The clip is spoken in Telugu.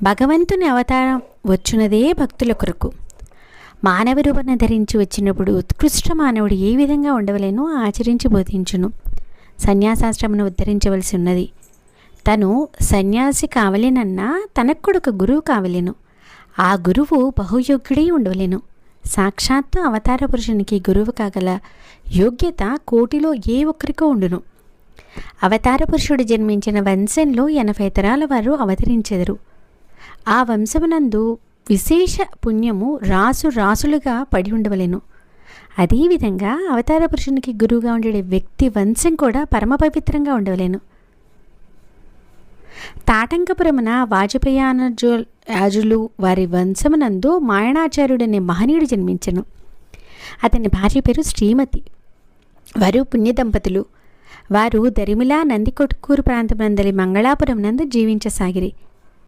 భగవంతుని అవతారం వచ్చునదే భక్తుల కొరకు. మానవ రూపణ ధరించి వచ్చినప్పుడు ఉత్కృష్ట మానవుడు ఏ విధంగా ఉండవలేనో ఆచరించి బోధించును. సన్యాసాశ్రమను ఉద్ధరించవలసి ఉన్నది. తను సన్యాసి కావలేనన్నా తనకు కూడా ఒక గురువు కావలేను. ఆ గురువు బహుయోగ్యుడై ఉండవలేను. సాక్షాత్తు అవతార పురుషునికి గురువు కాగల యోగ్యత కోటిలో ఏ ఒక్కరికో ఉండును. అవతార పురుషుడు జన్మించిన వంశంలో 80 తరాల వారు అవతరించెదరు. ఆ వంశమునందు విశేష పుణ్యము రాసులుగా పడి ఉండవలెను. అదేవిధంగా అవతార పురుషునికి గురువుగా ఉండే వ్యక్తి వంశం కూడా పరమ పవిత్రంగా ఉండవలేను. తాటంకపురమున వాజపేయానుజులు వారి వంశమునందు మాయణాచార్యుడనే మహనీయుడు జన్మించెను. అతని భార్య పేరు శ్రీమతి. వారు పుణ్యదంపతులు. వారు దరిమిలా నందికొట్కూరు ప్రాంతమందలి మంగళాపురం నందు జీవించసాగిరి.